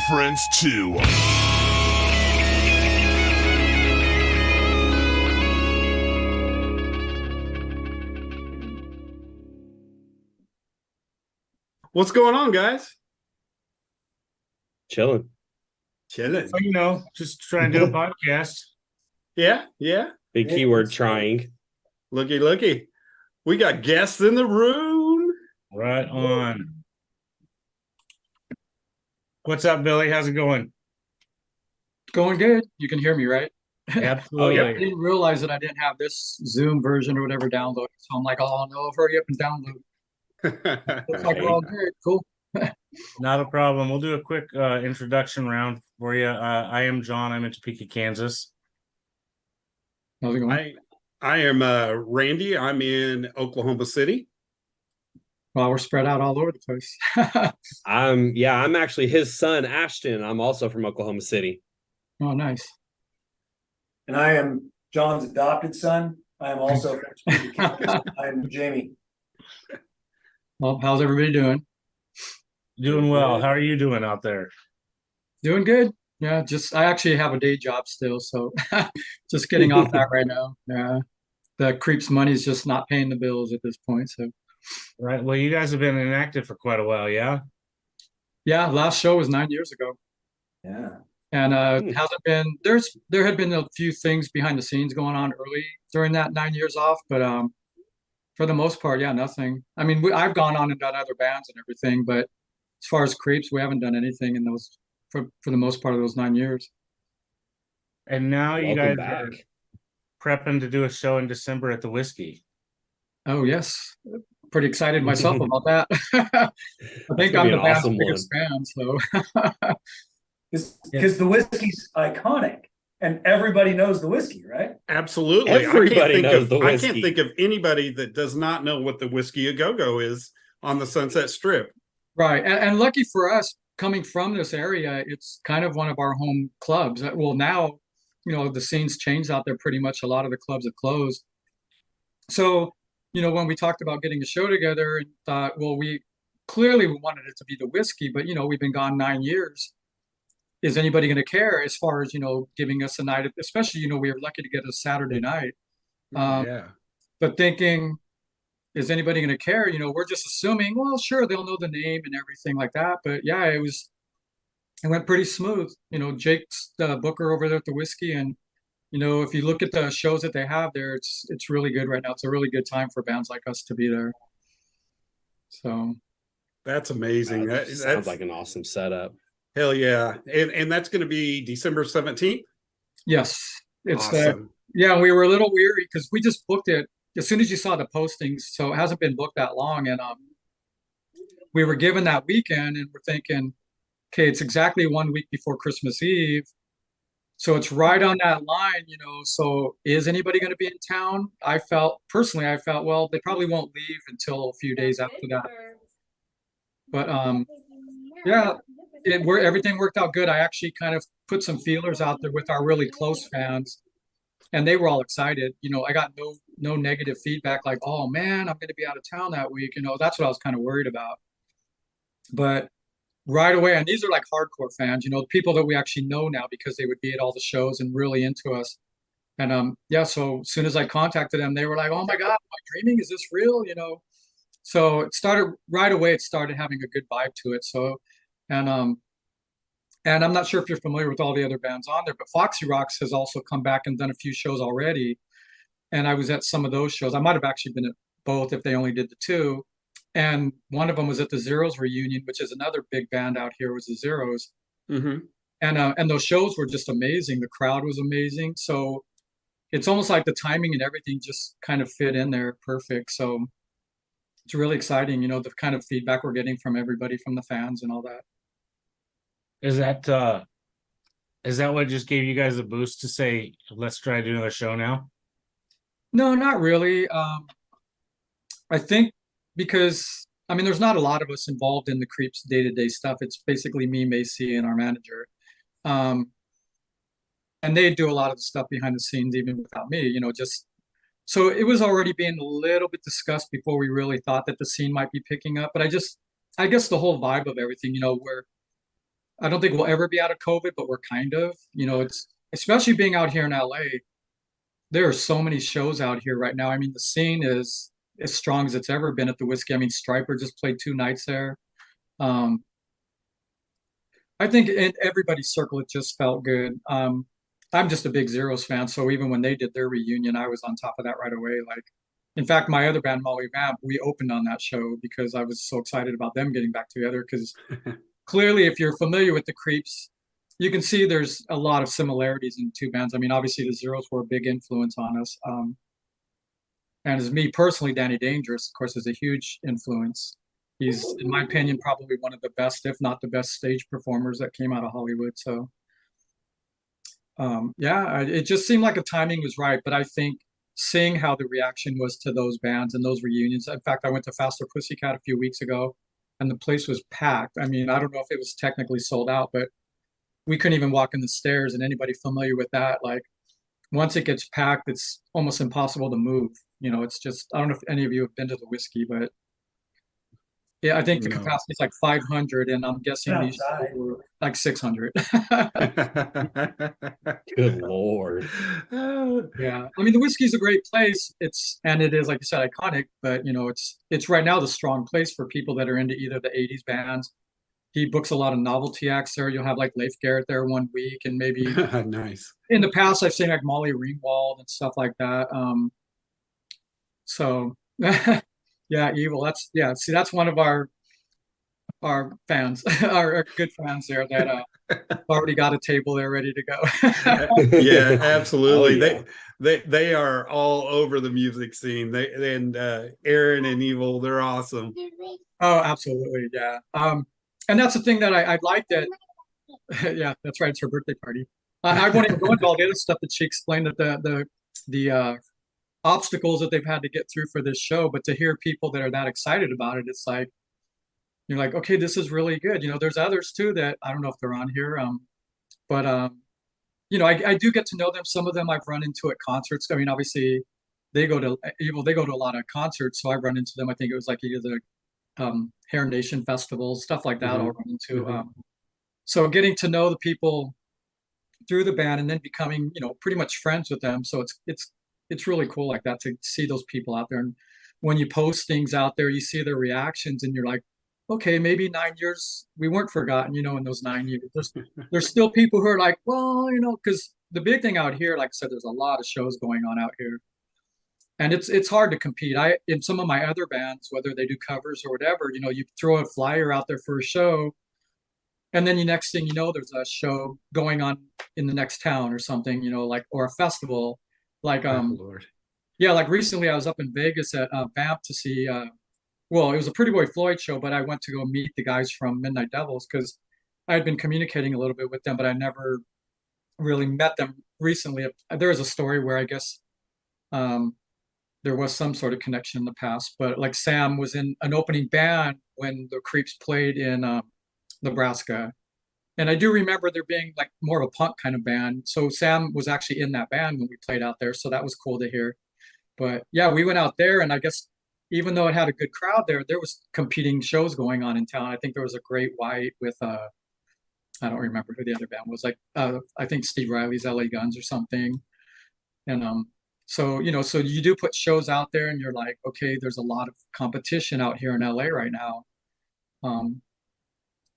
Friends 2. What's going on, guys? Chilling. Chilling. So, just trying to do a podcast. Yeah, yeah. Big keyword trying. Looky, looky. We got guests in the room. Right on. What's up, Billy? How's it going? Going good. You can hear me, right? Absolutely. I didn't realize that I didn't have this Zoom version or whatever downloaded. So I'm like, oh no, hurry up and download. Looks like we're all good. Cool. Not a problem. We'll do a quick introduction round for you. I am John. I'm in Topeka, Kansas. How's it going? I am Randy. I'm in Oklahoma City. Well, we're spread out all over the place. I'm actually his son, Ashton. I'm also from Oklahoma City. Oh, nice. And I am John's adopted son. I am also from Topeka, Kansas. I am Jamie. Well, how's everybody doing? Doing well. How are you doing out there? Doing good. Yeah, I actually have a day job still, so just getting off that right now. Yeah, the Creeps money is just not paying the bills at this point. So, Right. Well, you guys have been inactive for quite a while, yeah? yeah, last show was 9 years ago. Yeah. And hasn't been there had been a few things behind the scenes going on early during that 9 years off, but for the most part, yeah, nothing. I mean, I've gone on and done other bands and everything, but as far as Creeps, we haven't done anything in those for the most part of those 9 years. And now you guys Welcome are back. prepping to do a show in December at the Whiskey. Oh yes, pretty excited myself about that. I think gonna I'm be the an band's awesome biggest fan, so Because the whiskey's iconic and everybody knows the whiskey, right? Absolutely. Everybody knows the I whiskey. can't think of anybody that does not know what the Whiskey A Go-Go is on the Sunset Strip. right. And lucky for us, coming from this area, it's kind of one of our home clubs. Well, now, the scene's changed out there pretty much. A lot of the clubs have closed. So, when we talked about getting a show together and thought, well, we clearly wanted it to be the whiskey, but, we've been gone 9 years. Is anybody going to care as far as, giving us a night, especially, we were lucky to get a Saturday night. Yeah. But thinking, is anybody going to care? We're just assuming, well, sure, they'll know the name and everything like that. But yeah, it went pretty smooth. Jake's the booker over there at the Whiskey. And, if you look at the shows that they have there, it's really good right now. It's a really good time for bands like us to be there. So That's amazing. That That's sounds like an awesome setup. hell yeah. And that's going to be December 17th. yes, it's Awesome. yeah, we were a little weary because we just booked it as soon as you saw the postings. So it hasn't been booked that long. And we were given that weekend and we're thinking, okay, it's exactly 1 week before Christmas Eve. So it's right on that line, So is anybody going to be in town? Personally, well, they probably won't leave until a few days after that. But yeah, everything worked out good. I actually kind of put some feelers out there with our really close fans, and they were all excited. I got no negative feedback like, oh man, I'm going to be out of town that week. That's what I was kind of worried about. But right away, and these are like hardcore fans, people that we actually know now because they would be at all the shows and really into us. And yeah, so as soon as I contacted them, they were like, oh my God, am I dreaming? Is this real? So it started right away. It started having a good vibe to it. So, and and I'm not sure if you're familiar with all the other bands on there, but Foxy Rocks has also come back and done a few shows already. And I was at some of those shows. I might have actually been at both if they only did the two. And one of them was at the Zeros reunion, which is another big band out here, was the Zeros. Mm-hmm. And those shows were just amazing. The crowd was amazing. So it's almost like the timing and everything just kind of fit in there perfect. So it's really exciting, the kind of feedback we're getting from everybody, from the fans and all that. Is that what just gave you guys a boost to say, let's try to do another show now? No, not really. I think because there's not a lot of us involved in the Creeps day-to-day stuff. It's basically me, Macy, and our manager. And they do a lot of the stuff behind the scenes, even without me, just so it was already being a little bit discussed before we really thought that the scene might be picking up. But I guess the whole vibe of everything, where I don't think we'll ever be out of COVID, but we're kind of, it's especially being out here in LA. There are so many shows out here right now. I mean, the scene is as strong as it's ever been at the Whiskey. I mean, Striper just played 2 nights there. Um, I think in everybody's circle, it just felt good. I'm just a big Zeros fan, so even when they did their reunion, I was on top of that right away. Like, in fact, my other band, Molly Vamp, we opened on that show because I was so excited about them getting back together. Because clearly, if you're familiar with the Creeps, you can see there's a lot of similarities in the two bands. I mean, obviously, the Zeros were a big influence on us. And as me personally, Danny Dangerous, of course, is a huge influence. He's, in my opinion, probably one of the best, if not the best, stage performers that came out of Hollywood. So, yeah, it just seemed like the timing was right. But I think seeing how the reaction was to those bands and those reunions. In fact, I went to Faster Pussycat a few weeks ago, and the place was packed. I mean, I don't know if it was technically sold out, but we couldn't even walk in the stairs. And anybody familiar with that, like once it gets packed, it's almost impossible to move. It's just, I don't know if any of you have been to the Whiskey, but yeah, I think the No. capacity is like 500, and I'm guessing Yeah, these were like 600. Good Lord. Yeah, I mean the Whiskey's a great place. It is like you said iconic, but it's right now the strong place for people that are into either the '80s bands. He books a lot of novelty acts there. You'll have like Leif Garrett there one week, and maybe Nice. in the past I've seen like Molly Ringwald and stuff like that. So yeah, Evil. Yeah. See, that's one of our fans, our good fans there that already got a table there ready to go. Yeah, absolutely. Oh, yeah. They are all over the music scene. And Aaron and Evil, they're awesome. Oh, absolutely, yeah. And that's the thing that I like that. Yeah, that's right. It's her birthday party. I won't even go into all the other stuff that she explained that the obstacles that they've had to get through for this show, but to hear people that are that excited about it, it's like you're like, okay, this is really good. There's others too that I don't know if they're on here, but I do get to know them. Some of them I've run into at concerts. I mean, obviously, they go to Evil. They go to a lot of concerts, so I run into them. I think it was like either Hair Nation festivals, stuff like that. I'll run into. So getting to know the people through the band and then becoming, pretty much friends with them. So it's really cool like that to see those people out there. And when you post things out there, you see their reactions, and you're like, okay, maybe 9 years we weren't forgotten. In those 9 years, there's still people who are like, well, because the big thing out here, like I said, there's a lot of shows going on out here, and it's hard to compete. In some of my other bands, whether they do covers or whatever, you throw a flyer out there for a show, and then the next thing you know, there's a show going on in the next town or something, like, or a festival. Like, Lord. yeah, like recently I was up in Vegas at Vamp to see, well, it was a Pretty Boy Floyd show, but I went to go meet the guys from Midnight Devils because I had been communicating a little bit with them, but I never really met them recently. There was a story where I guess there was some sort of connection in the past, but like Sam was in an opening band when the Creeps played in Nebraska. And I do remember there being like more of a punk kind of band. So Sam was actually in that band when we played out there. So that was cool to hear. But yeah, we went out there, and I guess even though it had a good crowd there, there was competing shows going on in town. I think there was a Great White with I don't remember who the other band was. Like I think Steve Riley's LA Guns or something. And so so you do put shows out there, and you're like, okay, there's a lot of competition out here in LA right now.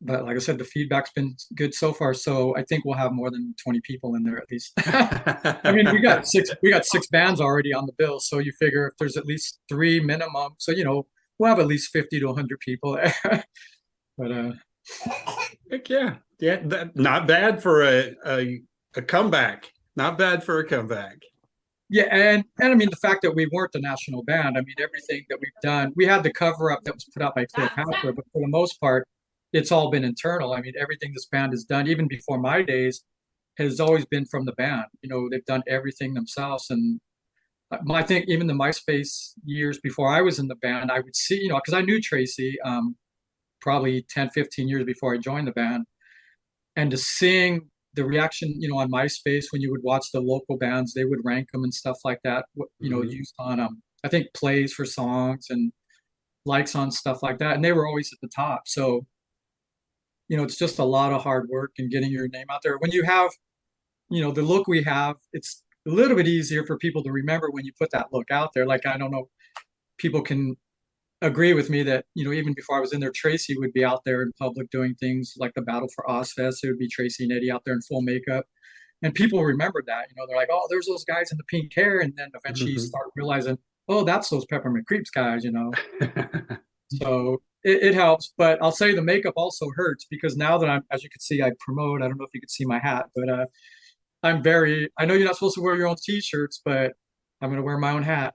But like I said, the feedback's been good so far. So I think we'll have more than 20 people in there at least. I mean, we got six bands already on the bill. So you figure if there's at least 3 minimum, so we'll have at least 50 to 100 people there. But Heck yeah. Yeah, not bad for a comeback. Not bad for a comeback. yeah, and I mean the fact that we weren't the national band, I mean everything that we've done, we had the cover up that was put out by Cleopatra, but for the most part, it's all been internal. I mean, everything this band has done, even before my days, has always been from the band. They've done everything themselves. And I think even the MySpace years before I was in the band, I would see, because I knew Tracy probably 10, 15 years before I joined the band. And to seeing the reaction, on MySpace, when you would watch the local bands, they would rank them and stuff like that, used on, I think, plays for songs and likes on stuff like that. And they were always at the top. So, it's just a lot of hard work and getting your name out there. When you have, the look we have, it's a little bit easier for people to remember when you put that look out there. Like, I don't know, people can agree with me that, even before I was in there, Tracy would be out there in public doing things like the Battle for Ozfest. It would be Tracy and Eddie out there in full makeup. And people remembered that, they're like, oh, there's those guys in the pink hair. And then eventually you start realizing, oh, that's those Peppermint Creeps guys. So it helps. But I'll say the makeup also hurts, because now that as you can see, I promote. I don't know if you can see my hat, but I know you're not supposed to wear your own t-shirts, but I'm going to wear my own hat.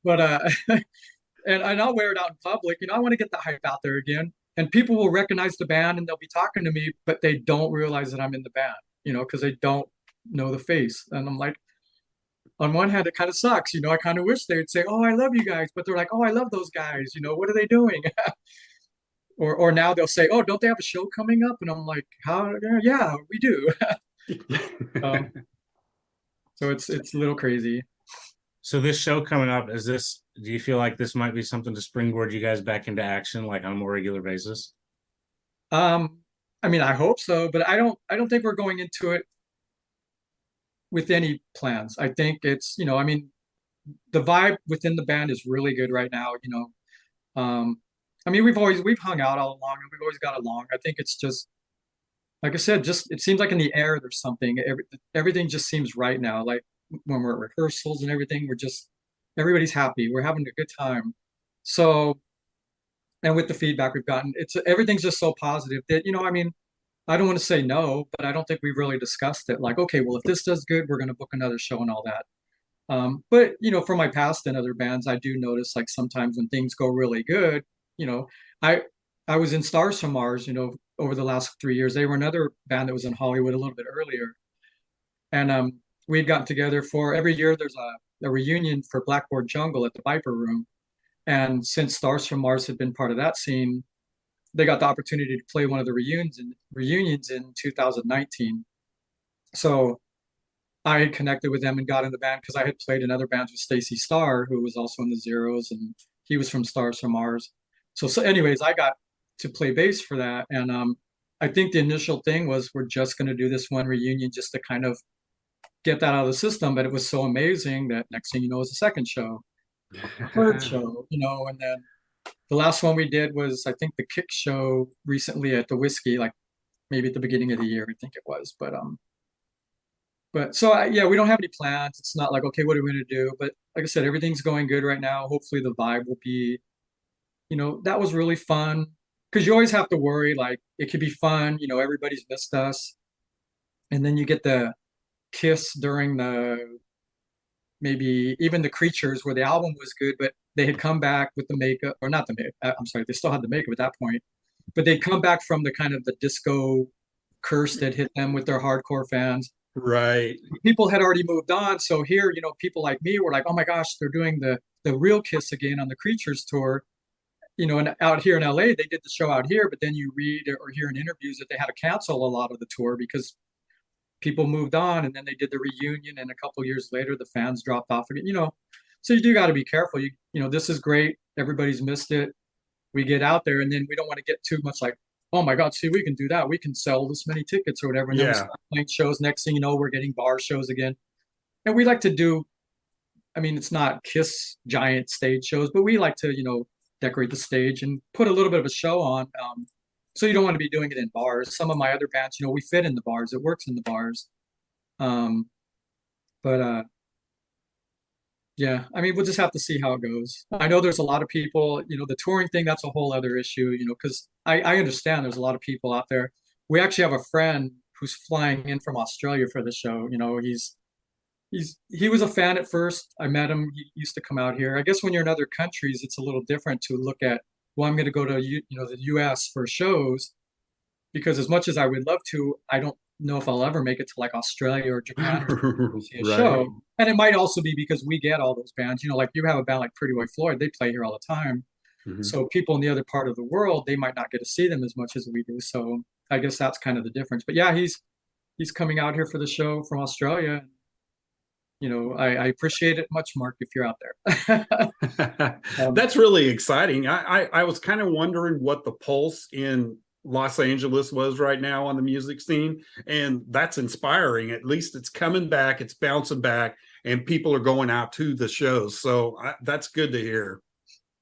But, and I'll wear it out in public. I want to get the hype out there again. And people will recognize the band and they'll be talking to me, but they don't realize that I'm in the band, because they don't know the face. And I'm like, on one hand, it kind of sucks. I kind of wish they would say, oh, I love you guys. But they're like, oh, I love those guys. What are they doing? Or now they'll say, oh, don't they have a show coming up? And I'm like, how? Yeah, we do. So it's a little crazy. So this show coming up, do you feel like this might be something to springboard you guys back into action, like on a more regular basis? I mean, I hope so, but I don't think we're going into it with any plans. I think it's, I mean, the vibe within the band is really good right now. I mean, we've hung out all along and we've always got along. I think it's just, like I said, it seems like in the air there's something. Everything just seems right now. Like when we're at rehearsals and everything, everybody's happy. We're having a good time. So, and with the feedback we've gotten, everything's just so positive that, I mean, I don't want to say no, but I don't think we've really discussed it. Like, okay, well, if this does good, we're going to book another show and all that. But from my past and other bands, I do notice like sometimes when things go really good, I was in Stars from Mars, over the last 3 years. They were another band that was in Hollywood a little bit earlier. And we had gotten together for every year. There's a reunion for Blackboard Jungle at the Viper Room. And since Stars from Mars had been part of that scene, they got the opportunity to play one of the reunions in 2019. So I had connected with them and got in the band because I had played in other bands with Stacy Starr, who was also in the Zeros, and he was from Stars from Mars. So anyways, I got to play bass for that. And I think the initial thing was we're just going to do this one reunion just to kind of get that out of the system. But it was so amazing that next thing you know, it was a second show, a third show, and then the last one we did was, I think, the Kick show recently at the Whiskey, like maybe at the beginning of the year, I think it was. But so yeah, we don't have any plans. It's not like, okay, what are we going to do? But like I said, everything's going good right now. Hopefully the vibe will be, that was really fun. Because you always have to worry, like it could be fun, everybody's missed us. And then you get the kiss during maybe even the Creatures, where the album was good, but they had come back with the makeup, or not the makeup, I'm sorry, they still had the makeup at that point, but they'd come back from the kind of the disco curse that hit them with their hardcore fans. Right. People had already moved on. So here, people like me were like, oh my gosh, they're doing the real Kiss again on the Creatures tour. And out here in LA, they did the show out here, but then you read or hear in interviews that they had to cancel a lot of the tour because people moved on, and then they did the reunion, and a couple years later, the fans dropped off again. So you do got to be careful. This is great. Everybody's missed it. We get out there, and then we don't want to get too much like, oh my God, see, we can do that. We can sell this many tickets or whatever. And then we start playing shows. Next thing you know, we're getting bar shows again. And we like to do, I mean, it's not Kiss giant stage shows, but we like to, decorate the stage and put a little bit of a show on. So you don't want to be doing it in bars. Some of my other bands, we fit in the bars. It works in the bars. But yeah, I mean, we'll just have to see how it goes. I know there's a lot of people, the touring thing, that's a whole other issue, because I understand there's a lot of people out there. We actually have a friend who's flying in from Australia for the show. He was a fan at first. I met him. He used to come out here. I guess when you're in other countries, it's a little different to look at, well, I'm going to go to, the US for shows, because as much as I would love to, I don't know if I'll ever make it to like Australia or Japan or see a show. And it might also be because we get all those bands, like you have a band like Pretty Boy Floyd, they play here all the time. Mm-hmm. So people in the other part of the world, they might not get to see them as much as we do. So I guess that's kind of the difference. But yeah, he's coming out here for the show from Australia. I appreciate it much, Mark, if you're out there. That's really exciting. I was kind of wondering what the pulse in Los Angeles was right now on the music scene. And that's inspiring. At least it's coming back, it's bouncing back, and people are going out to the shows. So that's good to hear.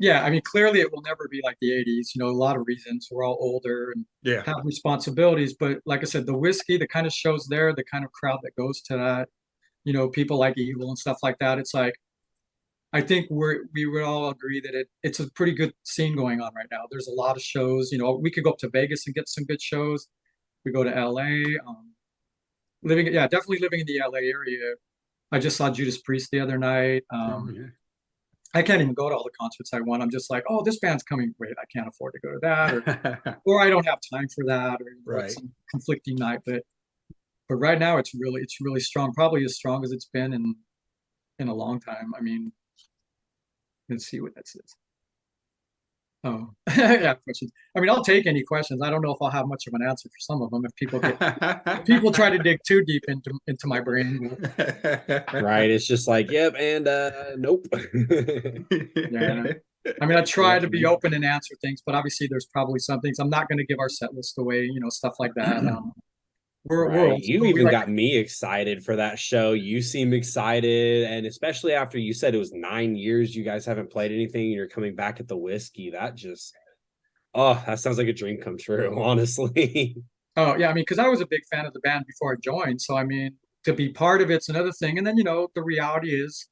Yeah, I mean, clearly it will never be like the 80s, a lot of reasons. We're all older and Yeah. have responsibilities. But like I said, the whiskey, the kind of shows there, the kind of crowd that goes to that, people like Evil and stuff like that. It's like, I think we would all agree that it's a pretty good scene going on right now. There's a lot of shows. We could go up to Vegas and get some good shows. We go to LA. Definitely living in the LA area. I just saw Judas Priest the other night. Yeah. I can't even go to all the concerts I want. I'm just like, oh, this band's coming. Wait, I can't afford to go to that, or I don't have time for that, or Right. it's some conflicting night. But right now, it's really strong. Probably as strong as it's been in a long time. I mean, let's see what that says. Oh, yeah, questions. I mean, I'll take any questions. I don't know if I'll have much of an answer for some of them if people try to dig too deep into my brain. Right. It's just like, yep, and nope. Yeah. I mean, I try to be open and answer things, but obviously there's probably some things I'm not going to give our set list away, stuff like that. We're Right. old You school. even We got me excited for that show. You seem excited, and especially after you said it was 9 years you guys haven't played anything and you're coming back at the whiskey. That sounds like a dream come true, honestly. Oh, yeah, I mean, because I was a big fan of the band before I joined, so I mean, to be part of it's another thing. And then, the reality is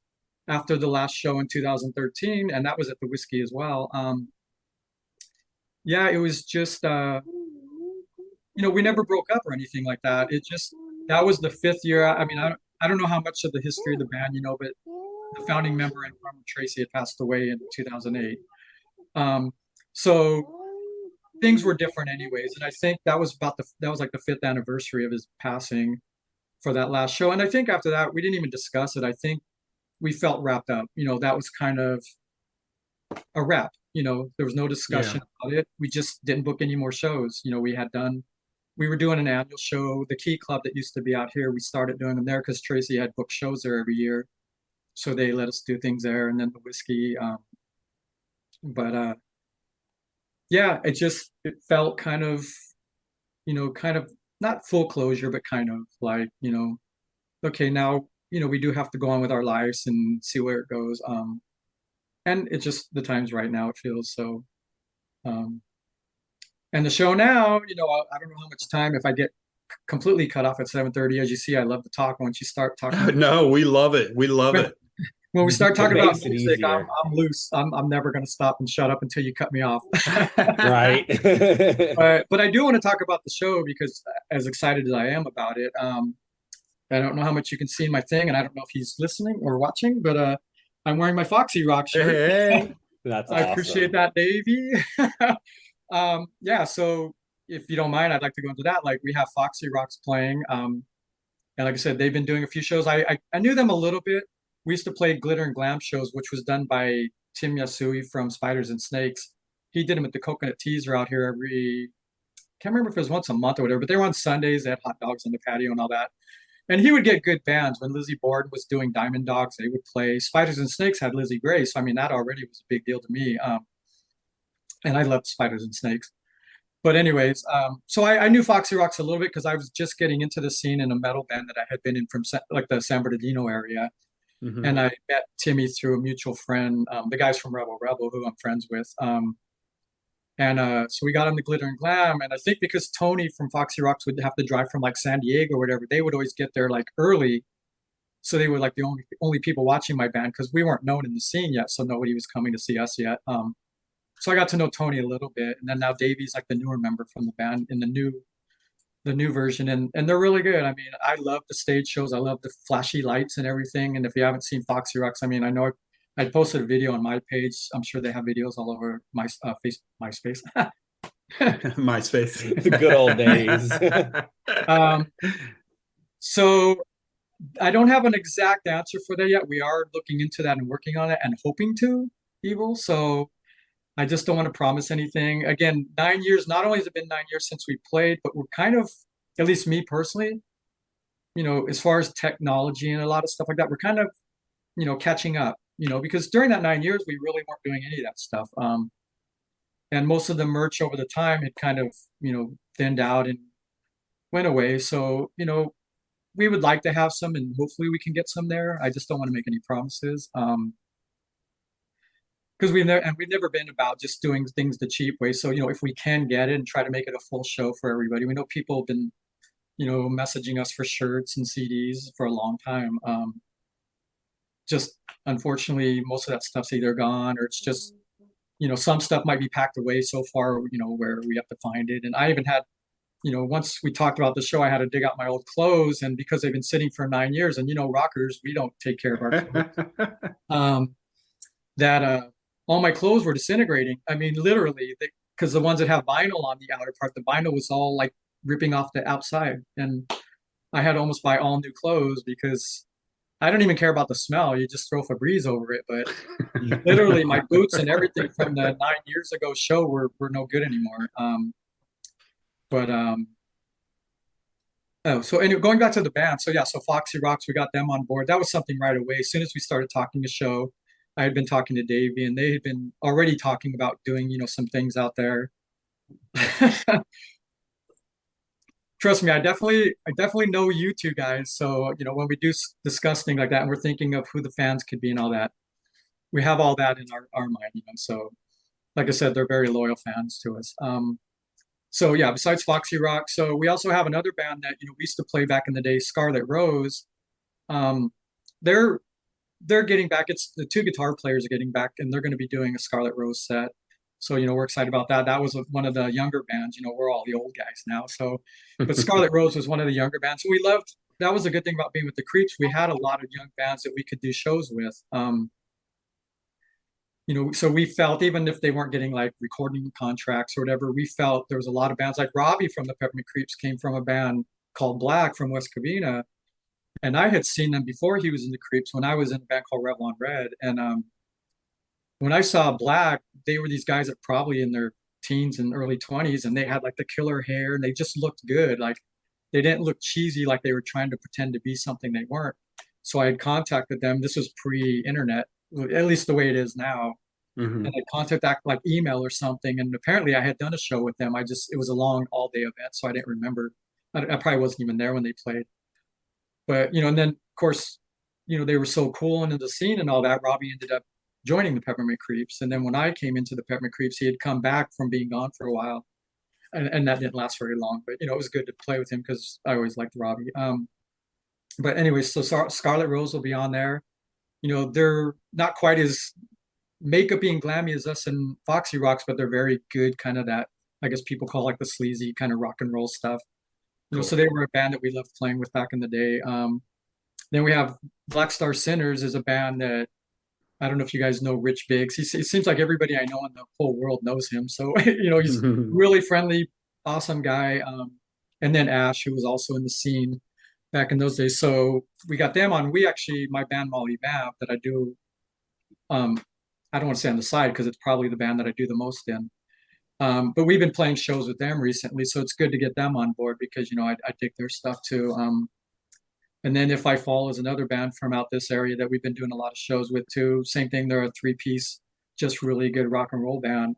after the last show in 2013, and that was at the whiskey as well. Yeah, it was just we never broke up or anything like that. That was the fifth year. I mean, I don't know how much of the history of the band, but the founding member and drummer Tracy had passed away in 2008. So things were different anyways. And I think that was like the fifth anniversary of his passing for that last show. And I think after that, we didn't even discuss it. I think we felt wrapped up. That was kind of a wrap. There was no discussion about it. We just didn't book any more shows. We were doing an annual show, the Key Club that used to be out here. We started doing them there because Tracy had booked shows there every year. So they let us do things there, and then the whiskey. Yeah, it felt kind of not full closure, but kind of like, okay, now, we do have to go on with our lives and see where it goes. And it's just the times right now, it feels so. And the show now, I don't know how much time, if I get completely cut off at 7:30, as you see, I love to talk. Once you start talking. No, we love it. We love it. When we start talking about makes it music, easier. I'm loose. I'm never going to stop and shut up until you cut me off. Right. But I do want to talk about the show because as excited as I am about it, I don't know how much you can see in my thing, and I don't know if he's listening or watching, but I'm wearing my Foxy Rock shirt. Hey. That's I awesome. appreciate that, Davey. Yeah, so if you don't mind, I'd like to go into that. Like, we have Foxy Rocks playing, and like I said, they've been doing a few shows. I knew them a little bit. We used to play Glitter and Glam shows, which was done by Tim Yasui from Spiders and Snakes. He did them at the Coconut Teaser out here can't remember if it was once a month or whatever, but they were on Sundays. They had hot dogs on the patio and all that. And he would get good bands. When Lizzie Borden was doing Diamond Dogs, they would play. Spiders and Snakes had Lizzie Gray. So, I mean, that already was a big deal to me. And I loved Spiders and Snakes. But anyways, so I knew Foxy Rocks a little bit because I was just getting into the scene in a metal band that I had been in from like the San Bernardino area. Mhm. And I met Timmy through a mutual friend, the guys from Rebel Rebel, who I'm friends with. So we got on the Glitter and Glam, and I think because Tony from Foxy Rocks would have to drive from like San Diego or whatever, they would always get there like early. So they were like the only people watching my band because we weren't known in the scene yet, so nobody was coming to see us yet. So I got to know Tony a little bit, and then now Davey's like the newer member from the band in the new version, and they're really good. I mean, I love the stage shows. I love the flashy lights and everything. And if you haven't seen Foxy Rocks, I mean, I know I posted a video on my page. I'm sure they have videos all over my MySpace. MySpace. The good old days. So I don't have an exact answer for that yet. We are looking into that and working on it and hoping to, Evil. So I just don't want to promise anything. Again, 9 years, not only has it been 9 years since we played, but we're kind of, at least me personally, as far as technology and a lot of stuff like that, we're kind of, catching up, because during that 9 years, we really weren't doing any of that stuff. and most of the merch over the time had kind of, thinned out and went away. So, we would like to have some, and hopefully we can get some there. I just don't want to make any promises. Because we've never been about just doing things the cheap way. So, if we can get it and try to make it a full show for everybody. We know people have been, messaging us for shirts and CDs for a long time. Just unfortunately, most of that stuff's either gone or it's just, some stuff might be packed away so far, where we have to find it. And I even had, once we talked about the show, I had to dig out my old clothes, and because they've been sitting for 9 years, and rockers, we don't take care of our clothes. That all my clothes were disintegrating. I mean, literally, because the ones that have vinyl on the outer part, the vinyl was all like ripping off the outside, and I had to almost buy all new clothes because I don't even care about the smell. You just throw Febreze over it. But literally, my boots and everything from the 9 years ago show were no good anymore. But Oh, so anyway, going back to the band. So yeah, so Foxy Rocks, we got them on board. That was something right away. As soon as we started talking the show, I had been talking to Davey, and they had been already talking about doing, some things out there. Trust me, I definitely know you two guys. So, when we do discuss things like that, and we're thinking of who the fans could be and all that, we have all that in our mind, So, like I said, they're very loyal fans to us. So yeah, besides Foxy Rock, so we also have another band that we used to play back in the day, Scarlet Rose. Um, they're getting back. It's the two guitar players are getting back, and they're going to be doing a Scarlet Rose set. So we're excited about that. That was one of the younger bands. We're all the old guys now. So, but Scarlet Rose was one of the younger bands. So we loved. That was a good thing about being with the Creeps. We had a lot of young bands that we could do shows with. So we felt even if they weren't getting like recording contracts or whatever, we felt there was a lot of bands like Robbie from the Peppermint Creeps came from a band called Black from West Covina. And I had seen them before he was in the Creeps when I was in a band called Revlon Red. And when I saw Black, they were these guys that probably in their teens and early 20s, and they had like the killer hair and they just looked good. Like they didn't look cheesy, like they were trying to pretend to be something they weren't. So I had contacted them. This was pre-internet, at least the way it is now. Mhm. And I contacted like email or something. And apparently I had done a show with them. It was a long all day event, so I didn't remember. I probably wasn't even there when they played. But, and then of course, they were so cool and in the scene and all that, Robbie ended up joining the Peppermint Creeps. And then when I came into the Peppermint Creeps, he had come back from being gone for a while. And that didn't last very long, but it was good to play with him because I always liked Robbie. But anyway, so Scarlet Rose will be on there. They're not quite as makeup-y and glammy as us and Foxy Rocks, but they're very good, kind of that, I guess people call like the sleazy kind of rock and roll stuff. Cool. So they were a band that we loved playing with back in the day. Then we have Black Star Sinners is a band that I don't know if you guys know Rich Biggs. It seems like everybody I know in the whole world knows him. So, he's really friendly, awesome guy. And then Ash, who was also in the scene back in those days. So we got them on. My band Molly Vamp that I do, I don't want to say on the side because it's probably the band that I do the most in. But we've been playing shows with them recently, so it's good to get them on board because I dig their stuff too. And then If I Fall is another band from out this area that we've been doing a lot of shows with too. Same thing, they're a three-piece, just really good rock and roll band.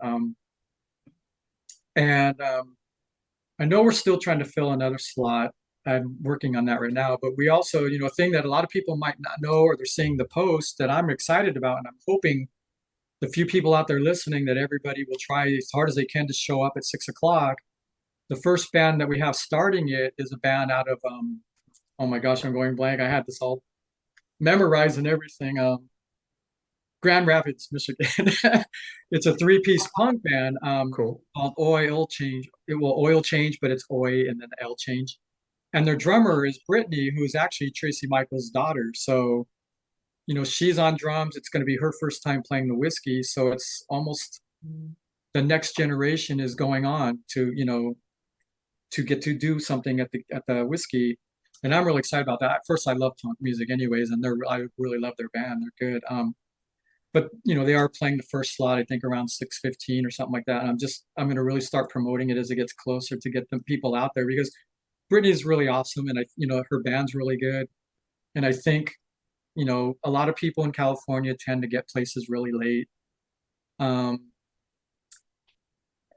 And I know we're still trying to fill another slot. I'm working on that right now, but we also, a thing that a lot of people might not know or they're seeing the post that I'm excited about, and I'm hoping the few people out there listening that everybody will try as hard as they can to show up at 6 o'clock. The first band that we have starting it is a band out of oh my gosh, I'm going blank. I had this all memorized and everything. Grand Rapids, Michigan. It's a three-piece punk band Cool. called Oil Change. It will Oil Change, but it's Oi and then the L change. And their drummer is Brittany, who is actually Tracy Michael's daughter. So she's on drums. It's going to be her first time playing the whiskey. So it's almost the next generation is going on to, to get to do something at the whiskey. And I'm really excited about that. At first, I love punk music anyways, and I really love their band. They're good. But they are playing the first slot, I think around 6:15 or something like that. And I'm going to really start promoting it as it gets closer to get the people out there because Brittany's really awesome. And her band's really good. And I think, a lot of people in California tend to get places really late.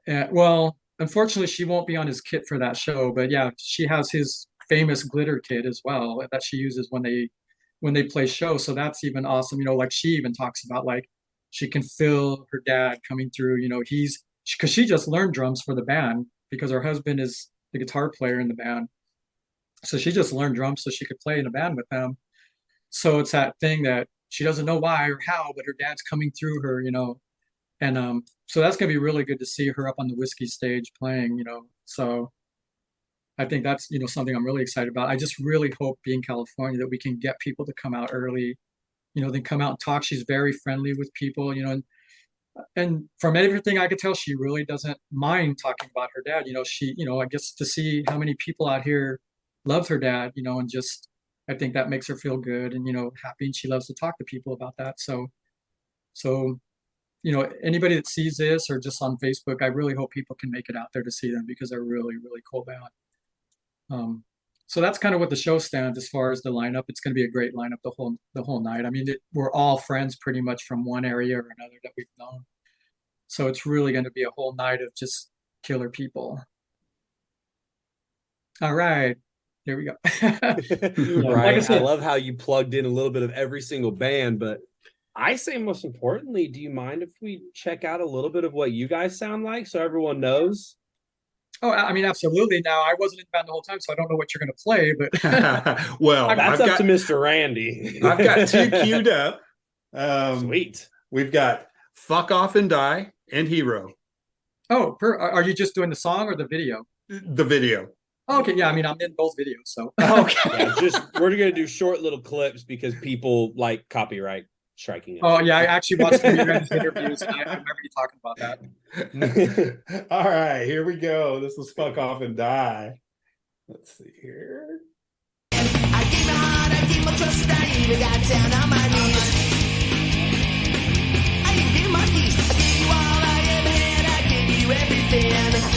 Well, unfortunately, she won't be on his kit for that show, but yeah, she has his famous glitter kit as well that she uses when they play shows. So that's even awesome. Like she even talks about like she can feel her dad coming through. He's because she just learned drums for the band because her husband is the guitar player in the band. So she just learned drums so she could play in a band with them. So it's that thing that she doesn't know why or how, but her dad's coming through her. And so that's gonna be really good to see her up on the whiskey stage playing. So I think that's something I'm really excited about. I just really hope being California that we can get people to come out early, then come out and talk. She's very friendly with people, and from everything I could tell, she really doesn't mind talking about her dad. I guess to see how many people out here love her dad, and just I think that makes her feel good and happy, and she loves to talk to people about that. So anybody that sees this or just on Facebook, I really hope people can make it out there to see them because they're really, really cool band. So that's kind of what the show stands as far as the lineup. It's going to be a great lineup the whole night. I mean, we're all friends pretty much from one area or another that we've known. So it's really going to be a whole night of just killer people. All right, here we go. Right. Like I said, I love how you plugged in a little bit of every single band, but I say most importantly, do you mind if we check out a little bit of what you guys sound like so everyone knows? Oh, I mean, absolutely. Now, I wasn't in the band the whole time, so I don't know what you're going to play, but Well, That's up to Mr. Randy. I've got two queued up. Sweet. We've got Fuck Off and Die and Hero. Oh, are you just doing the song or the video? The video. Oh, okay, yeah, I mean, I'm in both videos, so. Okay. Yeah, we're gonna do short little clips because people like copyright striking us. Oh, yeah, I actually watched some of your guys' interviews, and I remember you talking about that. All right, here we go. This is Fuck Off and Die. Let's see here. I gave my heart, I gave my trust, I even got down on my knees. I didn't give my keys, I gave you all I ever had, I gave you everything.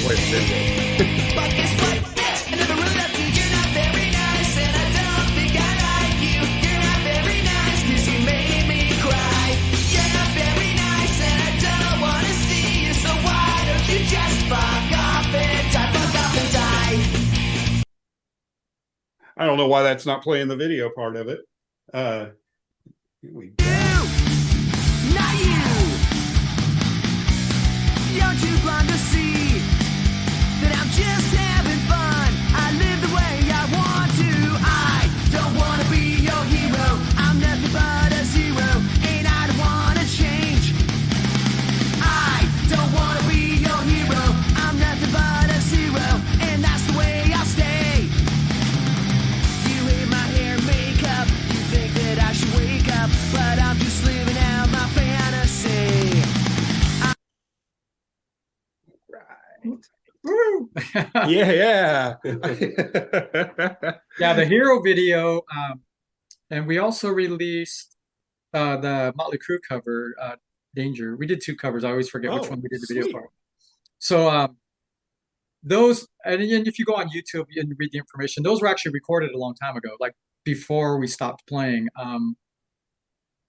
Wait a minute. But guess what, bitch, I never really loved you, you're not very nice, and I don't think I like you. You're not very nice, cause you made me cry. You're not very nice, and I don't wanna see you, so why don't you just fuck off and die, fuck off and die. I don't know why that's not playing the video part of it. Here we go. Not you. You're too blind to see that I'm just having fun. I live the way I want to. I don't want to be your hero. I'm nothing but a zero, and I don't want to change. I don't want to be your hero. I'm nothing but a zero, and that's the way I'll stay. You hate my hair and makeup. You think that I should wake up, but I'm just living out my fantasy. Woo! Yeah. Yeah, the hero video, and we also released the Motley Crue cover, Danger. We did two covers. I always forget which Oh, one we did the video sweet. for. So those, and if you go on YouTube and read the information, those were actually recorded a long time ago, like before we stopped playing.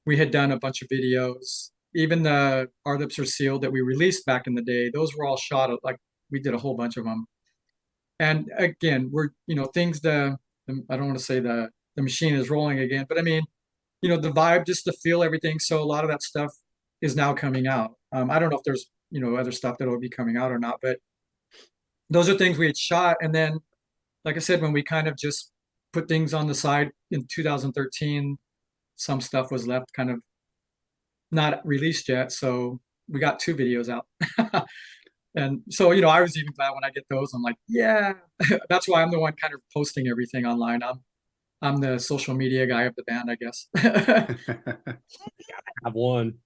We had done a bunch of videos. Even the Our Lips Are Sealed that we released back in the day, those were all shot at, like we did a whole bunch of them. And again, we're things I don't want to say the machine is rolling again, but I mean, the vibe, just to feel everything. So a lot of that stuff is now coming out. I don't know if there's other stuff that will be coming out or not, but those are things we had shot. And then, like I said, when we kind of just put things on the side in 2013, some stuff was left kind of not released yet. So we got two videos out. And so, I was even glad when I get those. I'm like, yeah, that's why I'm the one kind of posting everything online. I'm the social media guy of the band, I guess. Have one.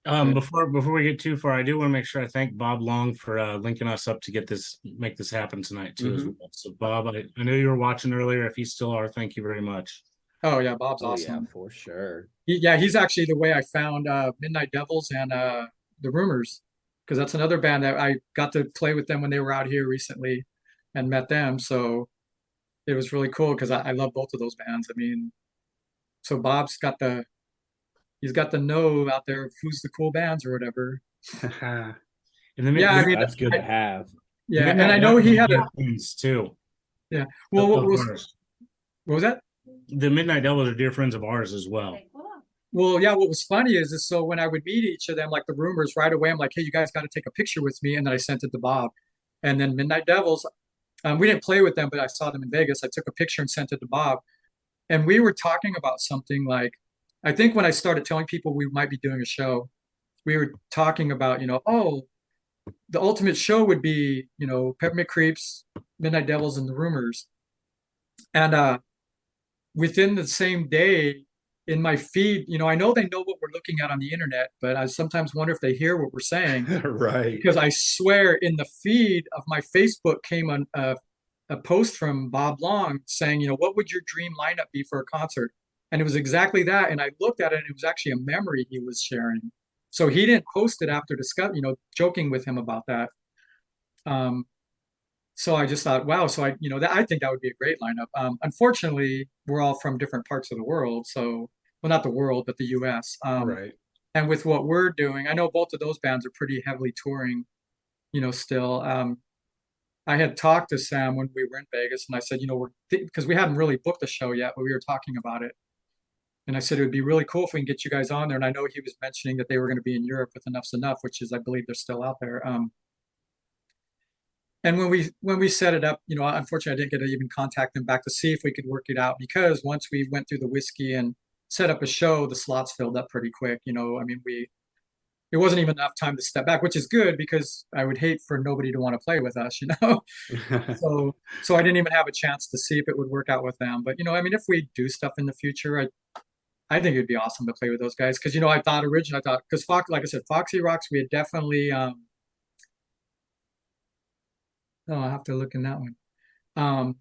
Before we get too far, I do want to make sure I thank Bob Long for linking us up to make this happen tonight too as well. So Bob, I know you were watching earlier. If you still are, thank you very much. Oh yeah, Bob's Oh, awesome. yeah, for sure. He's actually the way I found Midnight Devils and the Rumors, because that's another band that I got to play with them when they were out here recently and met them. So it was really cool because I love both of those bands. I mean, so Bob's got the know out there of who's the cool bands or whatever. And the Yeah, I mean, That's good to have. yeah, and Midnight I know he Devils had are a, dear friends too. yeah. Well, what Of was ours. what was that? The Midnight Devils are dear friends of ours as well. Well, yeah, what was funny is so when I would meet each of them, like the rumors right away, I'm like, hey, you guys got to take a picture with me. And then I sent it to Bob. And then Midnight Devils, we didn't play with them, but I saw them in Vegas. I took a picture and sent it to Bob. And we were talking about something like, I think when I started telling people we might be doing a show, we were talking about, oh, the ultimate show would be, Peppermint Creeps, Midnight Devils, and the Rumors. And within the same day, in my feed, I know they know what we're looking at on the internet, but I sometimes wonder if they hear what we're saying. Right. Because I swear in the feed of my Facebook came a post from Bob Long saying, what would your dream lineup be for a concert? And it was exactly that. And I looked at it and it was actually a memory he was sharing. So he didn't post it after joking with him about that. So I just thought, wow. So I think that would be a great lineup. Unfortunately, we're all from different parts of the world. So, well, not the world, but the US. Right. And with what we're doing, I know both of those bands are pretty heavily touring, still. I had talked to Sam when we were in Vegas and I said, because we hadn't really booked the show yet, but we were talking about it. And I said, it would be really cool if we can get you guys on there. And I know he was mentioning that they were going to be in Europe with Enough's Enough, which is, I believe they're still out there. And when we set it up, unfortunately, I didn't get to even contact them back to see if we could work it out because once we went through the whiskey and set up a show, the slots filled up pretty quick. I mean, it wasn't even enough time to step back, which is good because I would hate for nobody to want to play with us, So I didn't even have a chance to see if it would work out with them. But I mean, if we do stuff in the future, I think it'd be awesome to play with those guys because I thought because like I said, Foxy Rocks, we had definitely. Oh, I'll have to look in that one. I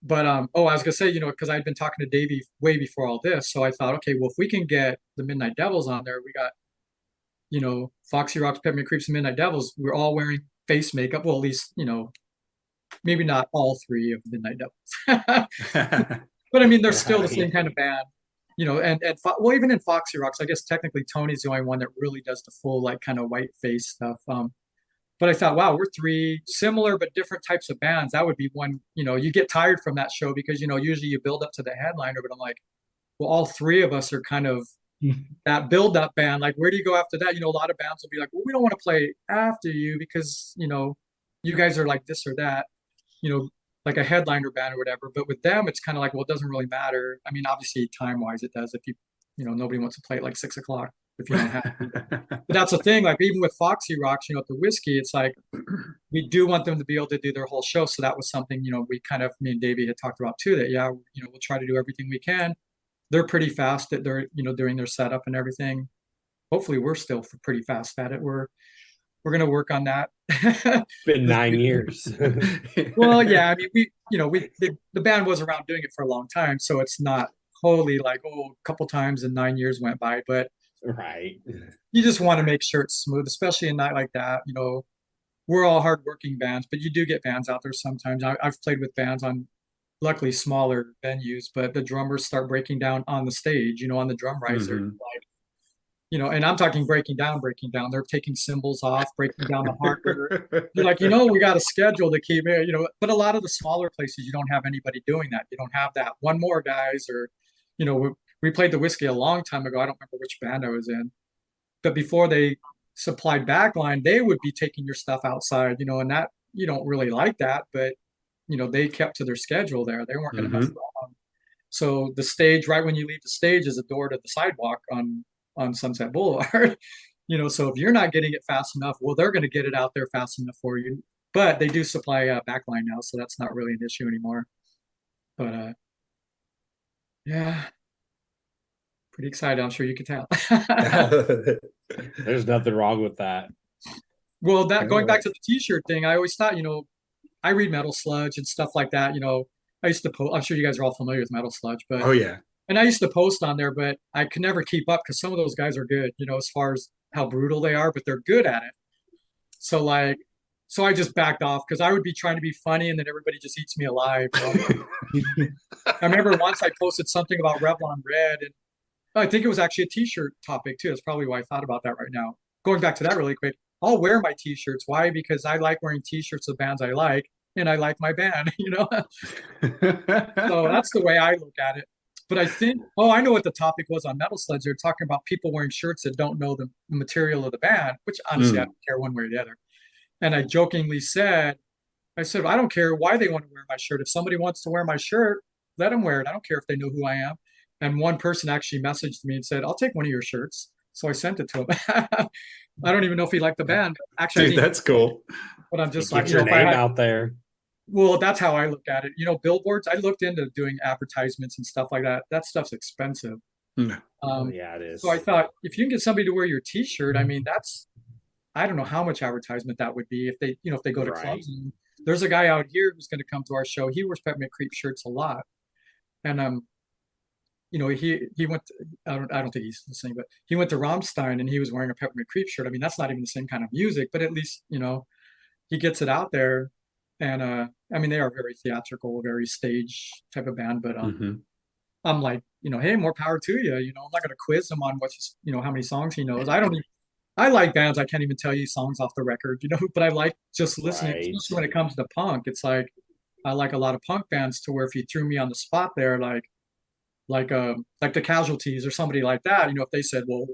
was gonna say, because I'd been talking to Davey way before all this, so I thought, okay, well, if we can get the Midnight Devils on there, we got, Foxy Rocks, Peppermint Creeps, and Midnight Devils. We're all wearing face makeup. Well, at least, maybe not all three of the Midnight Devils, but I mean, they're still the same kind of band, well, even in Foxy Rocks, I guess technically Tony's the only one that really does the full like kind of white face stuff. But I thought, wow, we're three similar but different types of bands. That would be one, you get tired from that show because, usually you build up to the headliner, but I'm like, well, all three of us are kind of that build up band. Like, where do you go after that? A lot of bands will be like, well, we don't want to play after you because, you guys are like this or that, like a headliner band or whatever. But with them, it's kind of like, well, it doesn't really matter. I mean, obviously time wise, it does. If nobody wants to play at like 6 o'clock. If you don't have to. But that's the thing, like even with Foxy Rocks, at the whiskey, it's like we do want them to be able to do their whole show. So that was something, we kind of, me and Davey had talked about too, that we'll try to do everything we can. They're pretty fast at their, doing their setup and everything. Hopefully we're still pretty fast at it. We're gonna work on that. It's been 9 years. Well, yeah, I mean, the band was around doing it for a long time, so it's not wholly like, a couple times and 9 years went by, but Right. you just want to make sure it's smooth, especially a night like that. We're all hardworking bands, but you do get bands out there sometimes. I've played with bands on, luckily, smaller venues, but the drummers start breaking down on the stage, on the drum riser. Like, and I'm talking breaking down. They're taking cymbals off, breaking down the hardware. You're like, we got a schedule to keep it, but a lot of the smaller places, you don't have anybody doing that. You don't have that one more guys or, we played the whiskey a long time ago. I don't remember which band I was in, but before they supplied backline, they would be taking your stuff outside, and that you don't really like that, but they kept to their schedule there. They weren't going to mess around. So the stage, right when you leave the stage, is a door to the sidewalk on Sunset Boulevard. So if you're not getting it fast enough, well, they're going to get it out there fast enough for you. But they do supply a backline now, so that's not really an issue anymore. But yeah. Pretty excited. I'm sure you can tell. There's nothing wrong with that. Well, going back to the t-shirt thing, I always thought, I read Metal Sludge and stuff like that. I used to post, I'm sure you guys are all familiar with Metal Sludge, but Oh yeah. And I used to post on there, but I could never keep up because some of those guys are good, as far as how brutal they are, but they're good at it. So I just backed off because I would be trying to be funny and then everybody just eats me alive. I remember once I posted something about Revlon Red, and I think it was actually a t-shirt topic too. That's probably why I thought about that right now. going back to that really quick, I'll wear my t-shirts. Why? Because I like wearing t-shirts of bands I like, and I like my band, you know? So that's the way I look at it. But I think, oh, I know what the topic was on Metal Sleds. They're talking about people wearing shirts that don't know the material of the band, which honestly, I don't care one way or the other. And I jokingly said, I said, I don't care why they want to wear my shirt. If somebody wants to wear my shirt, let them wear it. I don't care if they know who I am. And one person actually messaged me and said, I'll take one of your shirts. So I sent it to him. I don't even know if he liked the band. Actually, Dude, that's cool. but I'm just Get like, your if I name had, out there. well, that's how I look at it. Billboards, I looked into doing advertisements and stuff like that. That stuff's expensive. No. Yeah, it is. So I thought if you can get somebody to wear your t-shirt, I mean, I don't know how much advertisement that would be if they go to Right. clubs. And there's a guy out here who's going to come to our show. He wears Peppermint Creep shirts a lot. And he went to, I don't think he's listening, but he went to Rammstein and he was wearing a Peppermint Creep shirt. I mean, that's not even the same kind of music, but at least, he gets it out there. And I mean, they are very theatrical, very stage type of band, but I'm like, hey, more power to you. I'm not going to quiz him on how many songs he knows. I like bands. I can't even tell you songs off the record, but I like just listening, Right. especially when it comes to punk. It's like, I like a lot of punk bands to where if you threw me on the spot there, like the Casualties or somebody like that, if they said, well,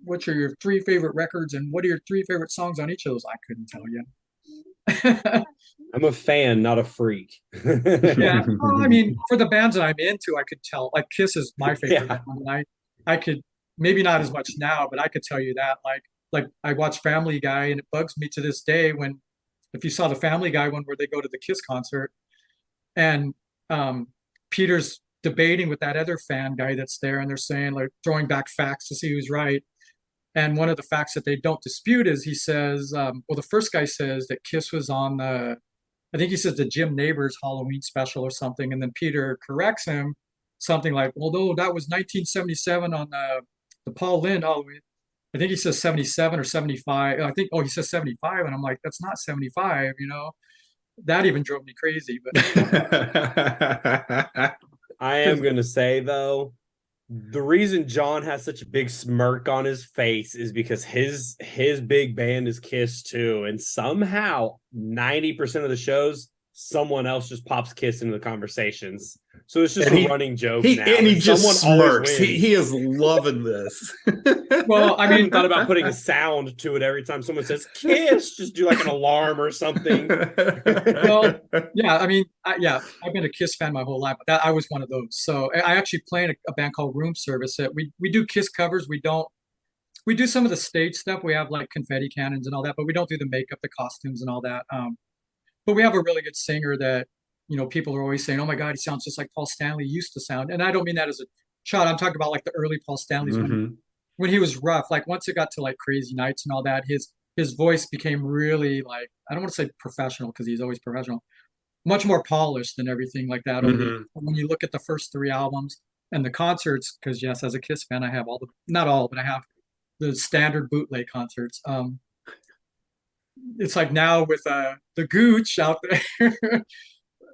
which are your 3 favorite records and what are your 3 favorite songs on each of those? I couldn't tell you. I'm a fan, not a freak. Yeah. Well, I mean, for the bands that I'm into, I could tell. Like Kiss is my favorite Yeah. band. And I could maybe not as much now, but I could tell you that. Like I watch Family Guy, and it bugs me to this day if you saw the Family Guy one where they go to the Kiss concert, and Peter's debating with that other fan guy that's there, and they're saying like throwing back facts to see who's right. And one of the facts that they don't dispute is he says, well, the first guy says that Kiss was on I think he says the Jim Neighbors Halloween special or something, and then Peter corrects him, something like, "Well, no, that was 1977 on the Paul Lynde Halloween." I think he says 77 or 75. I think, he says 75, and I'm like, that's not 75. That even drove me crazy. But I am going to say, though, the reason John has such a big smirk on his face is because his big band is Kiss too, and somehow 90% of the shows someone else just pops Kiss into the conversations. So it's just a running joke now. And he just someone smirks. He is loving this. well, I I mean, even thought about putting a sound to it every time someone says Kiss, just do like an alarm or something. well, yeah, I mean, I've been a Kiss fan my whole life. I was one of those. So I actually play in a band called Room Service. That we do Kiss covers. We do some of the stage stuff. We have like confetti cannons and all that, but we don't do the makeup, the costumes, and all that. But we have a really good singer that people are always saying, "Oh my God, he sounds just like Paul Stanley used to sound." And I don't mean that as a shot. I'm talking about like the early Paul Stanleys when he was rough. Like once it got to like Crazy Nights and all that, his voice became really like, I don't want to say professional because he's always professional, much more polished and everything like that. When you look at the first 3 albums and the concerts, because yes, as a Kiss fan, I have not all, but I have the standard bootleg concerts. It's like now with the Gooch out there.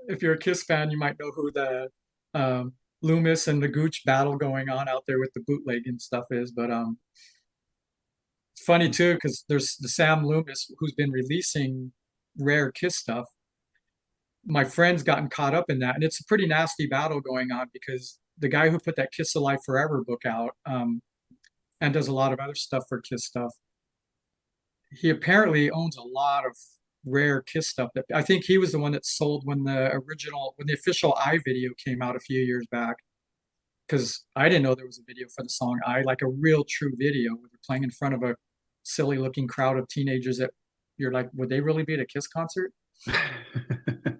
If you're a Kiss fan, you might know who the Loomis and the Gooch battle going on out there with the bootleg and stuff is. But it's funny too because there's the Sam Loomis who's been releasing rare Kiss stuff. My friend's gotten caught up in that, and it's a pretty nasty battle going on because the guy who put that Kiss Alive Forever book out and does a lot of other stuff for Kiss stuff, he apparently owns a lot of rare Kiss stuff. That I think he was the one that sold when the official I video came out a few years back. Because I didn't know there was a video for the song I, like a real true video. We were playing in front of a silly looking crowd of teenagers that you're like, would they really be at a Kiss concert?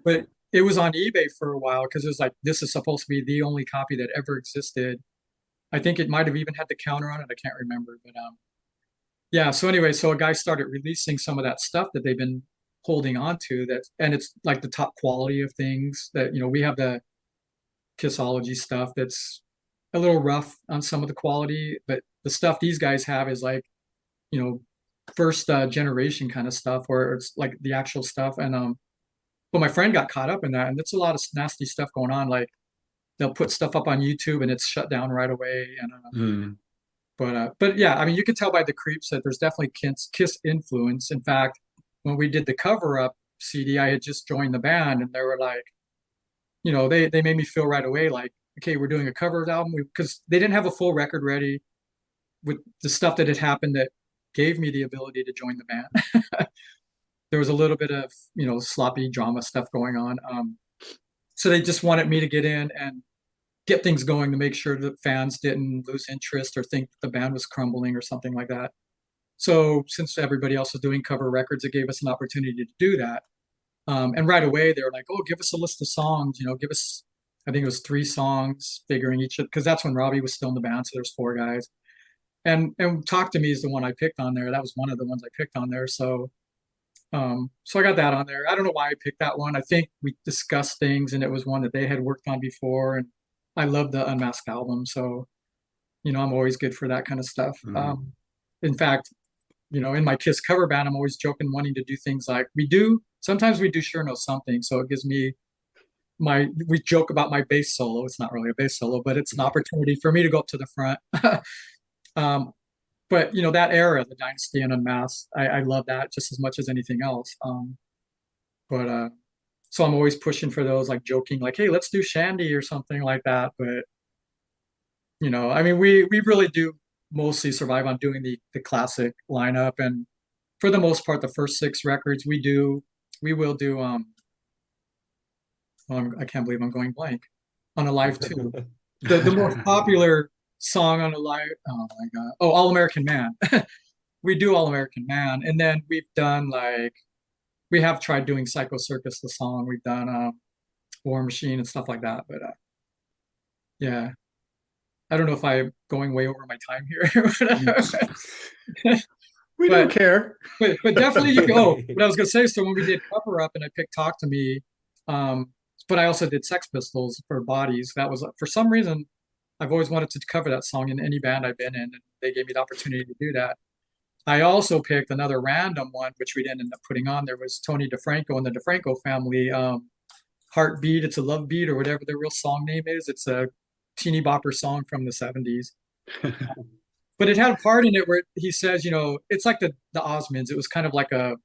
But it was on eBay for a while because it was like, this is supposed to be the only copy that ever existed. I think it might have even had the counter on it. I can't remember, but yeah. So anyway, so a guy started releasing some of that stuff that they've been holding on to and it's like the top quality of things that, we have the Kissology stuff that's a little rough on some of the quality, but the stuff these guys have is like, first generation kind of stuff where it's like the actual stuff. And but my friend got caught up in that, and it's a lot of nasty stuff going on. Like they'll put stuff up on YouTube and it's shut down right away. And But yeah, I mean, you can tell by the Creeps that there's definitely Kiss influence. In fact, when we did the cover up CD, I had just joined the band, and they were like, they made me feel right away like, okay, we're doing a covers album, because they didn't have a full record ready with the stuff that had happened that gave me the ability to join the band. There was a little bit of sloppy drama stuff going on, so they just wanted me to get in and get things going to make sure that fans didn't lose interest or think the band was crumbling or something like that. So since everybody else was doing cover records, it gave us an opportunity to do that. And right away they were like, "Oh, give us a list of songs. Give us." I think it was 3 songs, figuring each, because that's when Robbie was still in the band, so there's 4 guys. And Talk to Me is the one I picked on there. That was one of the ones I picked on there. So I got that on there. I don't know why I picked that one. I think we discussed things, and it was one that they had worked on before, and I love the Unmasked album, so I'm always good for that kind of stuff. In fact, in my Kiss cover band, I'm always joking, wanting to do things like sometimes we do Sure Know Something, so it gives me we joke about my bass solo. It's not really a bass solo, but it's an opportunity for me to go up to the front. But that era, the Dynasty and Unmasked, I love that just as much as anything else. But so I'm always pushing for those, like joking, like, "Hey, let's do Shandy" or something like that. But I mean, we really do mostly survive on doing the classic lineup, and for the most part, the first 6 records we will do. I can't believe I'm going blank on a live too. The most popular song on a live, oh my God, All American Man. We do All American Man, and then we've done we have tried doing Psycho Circus, the song. We've done War Machine and stuff like that. But yeah, I don't know if I'm going way over my time here. We don't care. But definitely you go. What I was gonna say, so when we did Cover Up and I picked Talk to Me, but I also did Sex Pistols for Bodies. That was, for some reason, I've always wanted to cover that song in any band I've been in, and they gave me the opportunity to do that. I also picked another random one, which we didn't end up putting on. There was Tony DeFranco and the DeFranco family, Heartbeat, It's a Love Beat, or whatever their real song name is. It's a teeny bopper song from the 70s. But it had a part in it where he says, it's like the Osmonds. It was kind of like a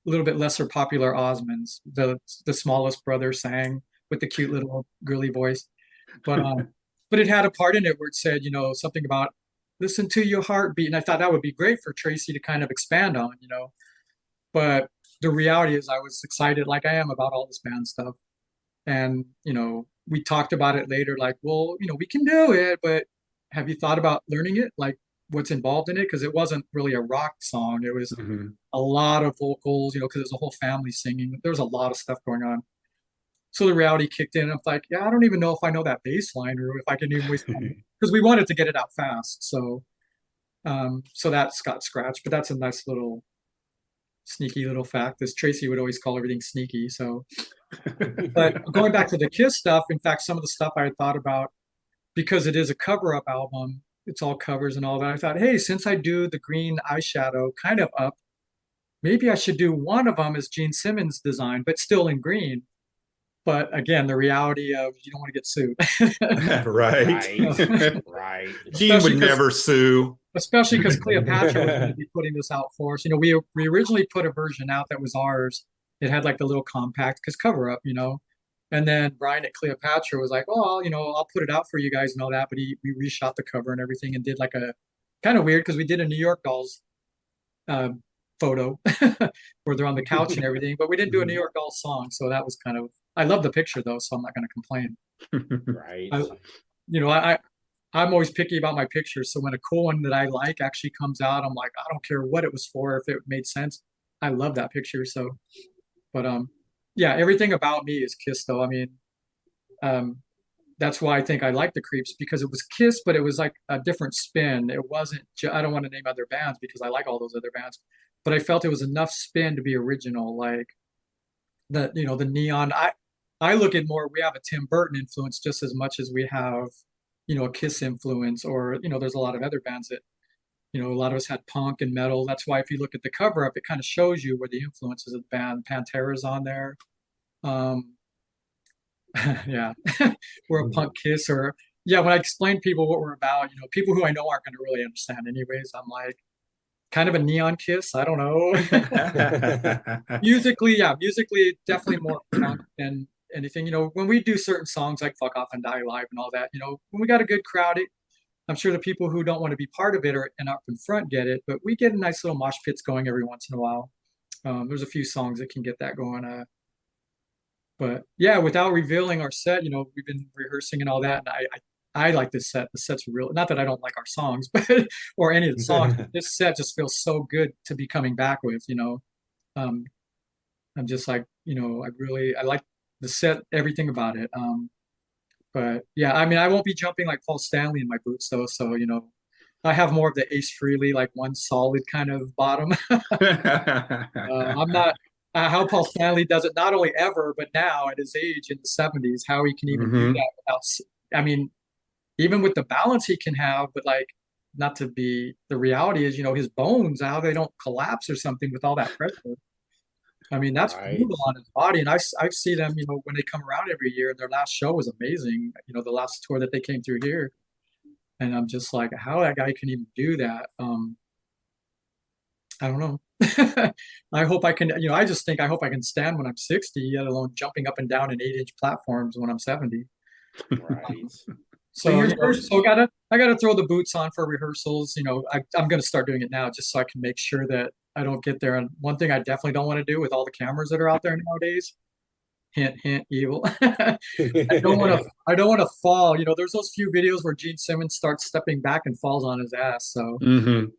little bit lesser popular Osmonds. The smallest brother sang with the cute little girly voice. But it had a part in it where it said, something about listen to your heartbeat. And I thought that would be great for Tracy to kind of expand on, But the reality is I was excited like I am about all this band stuff. And, we talked about it later, like, well, we can do it, but have you thought about learning it? Like what's involved in it? Because it wasn't really a rock song. It was a lot of vocals, because there's a whole family singing. There was a lot of stuff going on. So the reality kicked in. I'm like, yeah, I don't even know if I know that bass line or if I can even because we wanted to get it out fast. So that's got scratched, but that's a nice little sneaky little fact. As Tracy would always call everything sneaky. So, but going back to the Kiss stuff, in fact, some of the stuff I had thought about, because it is a cover-up album, it's all covers and all that. I thought, hey, since I do the green eyeshadow kind of up, maybe I should do one of them as Gene Simmons' design, but still in green. But again, the reality of you don't want to get sued. Right. Right. Gene would never sue. Especially because Cleopatra was going to be putting this out for us. We originally put a version out that was ours. It had like the little compact, because cover up, And then Brian at Cleopatra was like, "Oh, I'll put it out for you guys and all that." But we reshot the cover and everything and did like a kind of weird, because we did a New York Dolls photo where they're on the couch and everything, but we didn't do a New York Dolls song. So that was kind of, I love the picture though, so I'm not going to complain. Right. I'm always picky about my pictures. So when a cool one that I like actually comes out, I'm like, I don't care what it was for, if it made sense. I love that picture. So, but yeah, everything about me is Kiss though. I mean, that's why I think I like the Creeps, because it was Kiss, but it was like a different spin. It wasn't, I don't want to name other bands because I like all those other bands, but I felt it was enough spin to be original. Like the neon, I look at more, we have a Tim Burton influence just as much as we have, a Kiss influence, or, there's a lot of other bands that, a lot of us had punk and metal. That's why if you look at the cover up, it kind of shows you where the influences of the band. Pantera's on there. Yeah, we're a punk Kiss, or yeah, when I explain people what we're about, people who I know aren't going to really understand anyways. I'm like kind of a Neon Kiss. I don't know. Musically, yeah, musically definitely more punk than anything. When we do certain songs like "Fuck Off and Die Live" and all that, when we got a good crowd, I'm sure the people who don't want to be part of it or and up in front get it, but we get a nice little mosh pits going every once in a while. There's a few songs that can get that going. But yeah, without revealing our set, we've been rehearsing and all that, and I like this set. The set's real. Not that I don't like our songs, but or any of the songs. But this set just feels so good to be coming back with. Um, I'm just like, I like the set, everything about it. But yeah, I mean, I won't be jumping like Paul Stanley in my boots though. So, I have more of the Ace Frehley, like one solid kind of bottom. I'm not how Paul Stanley does it, not only ever, but now at his age in the 70s, how he can even do Mhm. that without, I mean, even with the balance he can have, but like, not to be, the reality is, his bones, how they don't collapse or something with all that pressure. I mean, that's Right. brutal on his body. And I see them, when they come around every year. Their last show was amazing. The last tour that they came through here. And I'm just like, how that guy can even do that. I don't know. I hope I can, I just think I hope I can stand when I'm 60, let alone jumping up and down in 8-inch platforms when I'm 70. Right. So, your first- I gotta throw the boots on for rehearsals. I'm gonna start doing it now just so I can make sure that I don't get there. And one thing I definitely don't want to do with all the cameras that are out there nowadays, hint, hint, evil. I don't want to fall. There's those few videos where Gene Simmons starts stepping back and falls on his ass. So Mhm.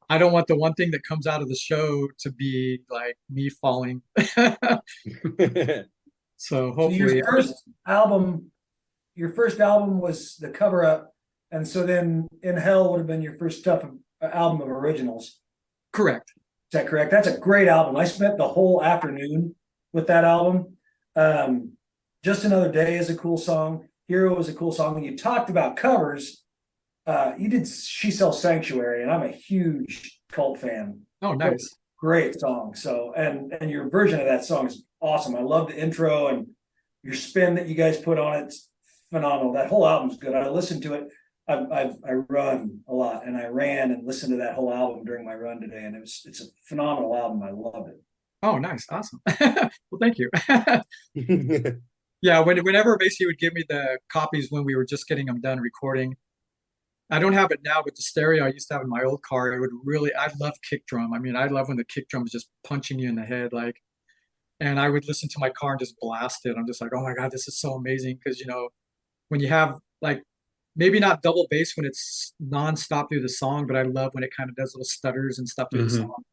I don't want the one thing that comes out of the show to be like me falling. So So hopefully, your first album was the cover up, and so then In Hell would have been your first album of originals. Is correct. that correct? That's a great album. I spent the whole afternoon with that album. Just Another Day is a cool song. Hero is a cool song. When you talked about covers, you did She Sells Sanctuary, and I'm a huge Cult fan. Oh, nice. Great song. So, and your version of that song is awesome. I love the intro and your spin that you guys put on it. It's phenomenal. That whole album's good. I listened to it. I run a lot, and I ran and listened to that whole album during my run today, and it's a phenomenal album. I love it. Oh, nice. Awesome. Well, thank you. Yeah, whenever basically would give me the copies when we were just getting them done recording. I don't have it now, but the stereo I used to have in my old car, I love kick drum. I mean, I love when the kick drum is just punching you in the head, like, and I would listen to my car and just blast it. I'm just like, oh my God, this is so amazing. Because, when you have like, maybe not double bass when it's nonstop through the song, but I love when it kind of does little stutters and stuff through the song.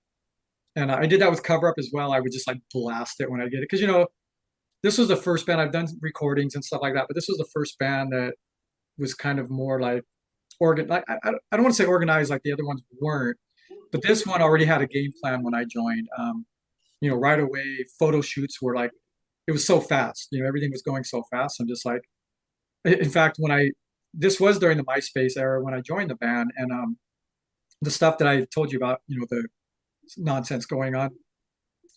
And I did that with Cover Up as well. I would just like blast it when I get it. Because, this was the first band I've done recordings and stuff like that, but this was the first band that was kind of more like I don't want to say organized like the other ones weren't, but this one already had a game plan when I joined. Right away, photo shoots were like, it was so fast. Everything was going so fast. I'm just like, in fact, this was during the MySpace era when I joined the band, and the stuff that I told you about, the nonsense going on,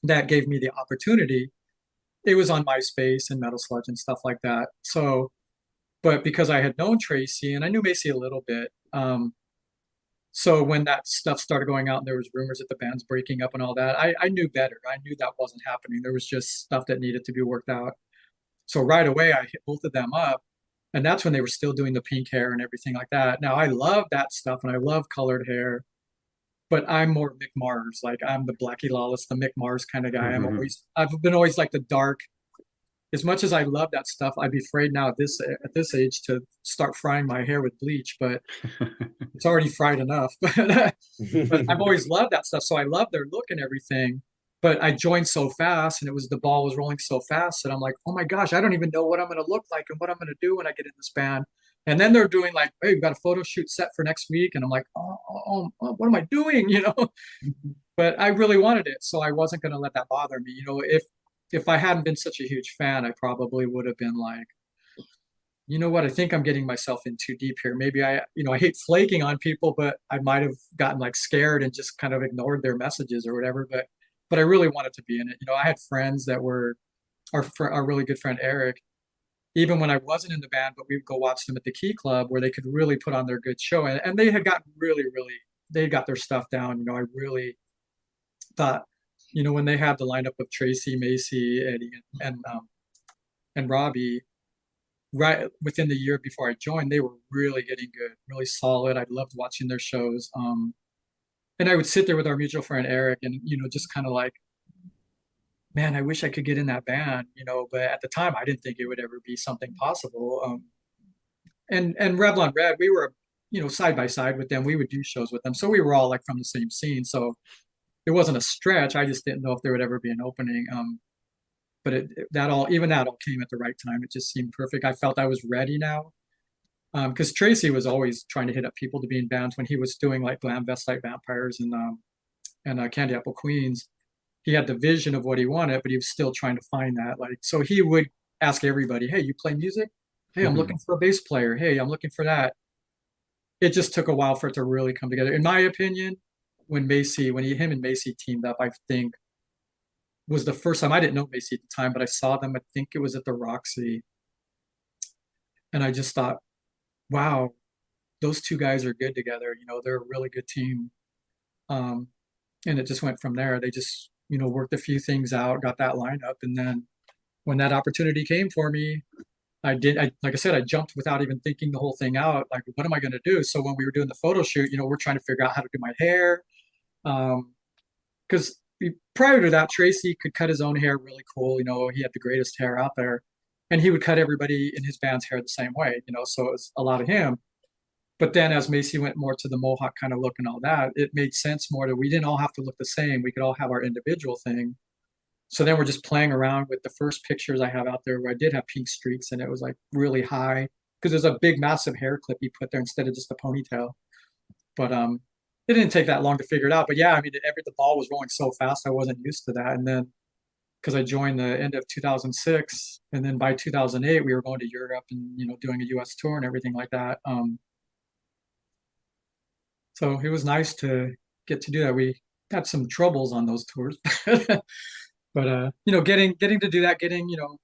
that gave me the opportunity. It was on MySpace and Metal Sludge and stuff like that. So, but because I had known Tracy and I knew Macy a little bit, so when that stuff started going out and there was rumors that the band's breaking up and all that, I knew better. I knew that wasn't happening. There was just stuff that needed to be worked out. So right away, I hit both of them up, and that's when they were still doing the pink hair and everything like that. Now I love that stuff and I love colored hair, but I'm more Mick Mars. Like I'm the Blackie Lawless, the Mick Mars kind of guy. I've been always like the dark. As much as I love that stuff, I'd be afraid now at this age to start frying my hair with bleach, but it's already fried enough. But I've always loved that stuff. So I love their look and everything. But I joined so fast and the ball was rolling so fast that I'm like, oh my gosh, I don't even know what I'm going to look like and what I'm going to do when I get in this band. And then they're doing like, hey, we've got a photo shoot set for next week. And I'm like, what am I doing? But I really wanted it. So I wasn't going to let that bother me. If I hadn't been such a huge fan, I probably would have been like, you know what, I think I'm getting myself in too deep here. Maybe I hate flaking on people, but I might have gotten like scared and just kind of ignored their messages or whatever. But I really wanted to be in it. I had friends that were our really good friend Eric. even when I wasn't in the band, but we would go watch them at the Key Club where they could really put on their good show. And they had gotten really, they got their stuff down. I really thought, when they had the lineup of Tracy, Macy, Eddie, and Robbie, right within the year before I joined, they were really getting good, really solid. I loved watching their shows. And I would sit there with our mutual friend Eric and, just kind of like, man, I wish I could get in that band, but at the time I didn't think it would ever be something possible. And Revlon Red, we were, side by side with them. We would do shows with them. So we were all like from the same scene. So it wasn't a stretch. I just didn't know if there would ever be an opening. But that all came at the right time. It just seemed perfect. I felt I was ready now. Because Tracy was always trying to hit up people to be in bands when he was doing like Glam Vest Like Vampires and Candy Apple Queens. He had the vision of what he wanted, but he was still trying to find that. Like, so he would ask everybody, "Hey, you play music? Hey, I'm looking for a bass player. Hey, I'm looking for that." It just took a while for it to really come together. In my opinion, when him and Macy teamed up, I think was the first time. I didn't know Macy at the time, but I saw them. I think it was at the Roxy, and I just thought, wow, those two guys are good together. They're a really good team. And it just went from there. They just, worked a few things out, got that lineup. And then when that opportunity came for me, like I said, I jumped without even thinking the whole thing out. Like, what am I going to do? So when we were doing the photo shoot, we're trying to figure out how to do my hair. Because prior to that, Tracy could cut his own hair really cool. He had the greatest hair out there. And he would cut everybody in his band's hair the same way, so it was a lot of him. But then as Macy went more to the Mohawk kind of look and all that, it made sense more that we didn't all have to look the same. We could all have our individual thing. So then we're just playing around with the first pictures I have out there where I did have pink streaks and it was like really high because there's a big, massive hair clip he put there instead of just a ponytail. But it didn't take that long to figure it out. But yeah, the ball was rolling so fast, I wasn't used to that. And then because I joined the end of 2006, and then by 2008 we were going to Europe and doing a U.S. tour and everything like that. So it was nice to get to do that. We had some troubles on those tours, but getting to do that,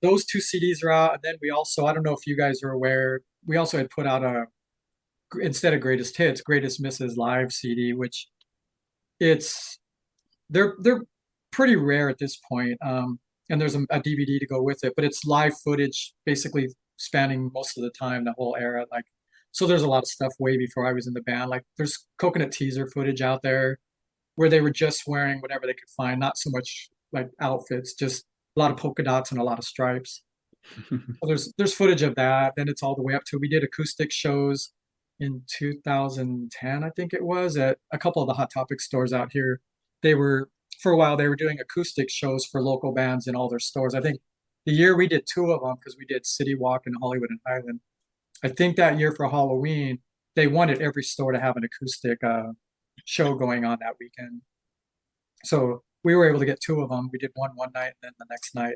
those two CDs are out, and then we also, I don't know if you guys are aware, we also had put out instead of Greatest Hits, Greatest Misses Live CD, which they're pretty rare at this point. And there's a DVD to go with it, but it's live footage basically spanning most of the time, the whole era. Like, so there's a lot of stuff way before I was in the band. Like there's Coconut Teaser footage out there where they were just wearing whatever they could find, not so much like outfits, just a lot of polka dots and a lot of stripes. So there's footage of that. Then it's all the way up to, we did acoustic shows in 2010, I think it was, at a couple of the Hot Topic stores out here. For a while, they were doing acoustic shows for local bands in all their stores. I think the year we did two of them, because we did City Walk in Hollywood and Highland. I think that year for Halloween, they wanted every store to have an acoustic show going on that weekend. So we were able to get two of them. We did one night and then the next night.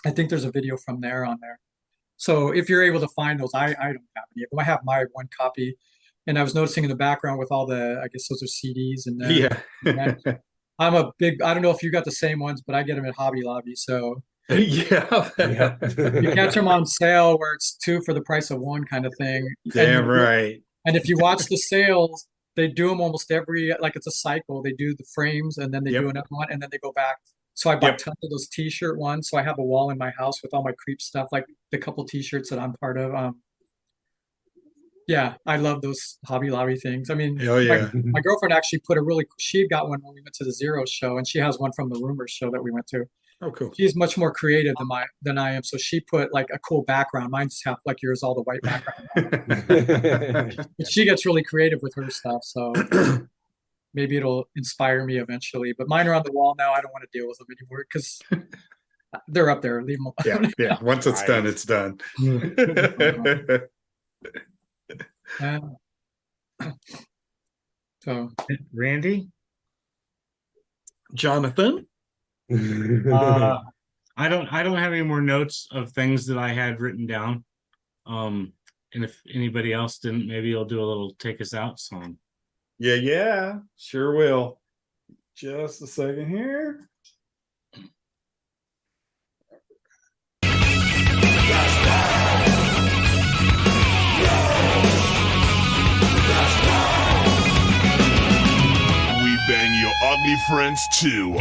I think there's a video from there on there. So if you're able to find those, I don't have any. I have my one copy. And I was noticing in the background with all I guess those are CDs. And Yeah. I'm a big, I don't know if you got the same ones, but I get them at Hobby Lobby. So Yeah. you catch them on sale where it's two for the price of one kind of thing. Damn right. And if you watch the sales, they do them almost like it's a cycle. They do the frames and then they do another one and then they go back. So I bought tons of those t-shirt ones. So I have a wall in my house with all my Creep stuff, like the couple t-shirts that I'm part of. Yeah, I love those Hobby Lobby things. My girlfriend actually she got one when we went to the Zero show, and she has one from the Rumors show that we went to. Oh, cool. She's much more creative than I am, so she put like a cool background. Mine just have like yours, all the white background. But she gets really creative with her stuff, so maybe it'll inspire me eventually. But mine are on the wall now. I don't want to deal with them anymore because they're up there. Leave them alone. Yeah. Once it's done, it's done. So Randy, Jonathan. I don't have any more notes of things that I had written down. And if anybody else didn't, maybe you'll do a little take us out song. Yeah, sure will. Just a second here. Just friends too.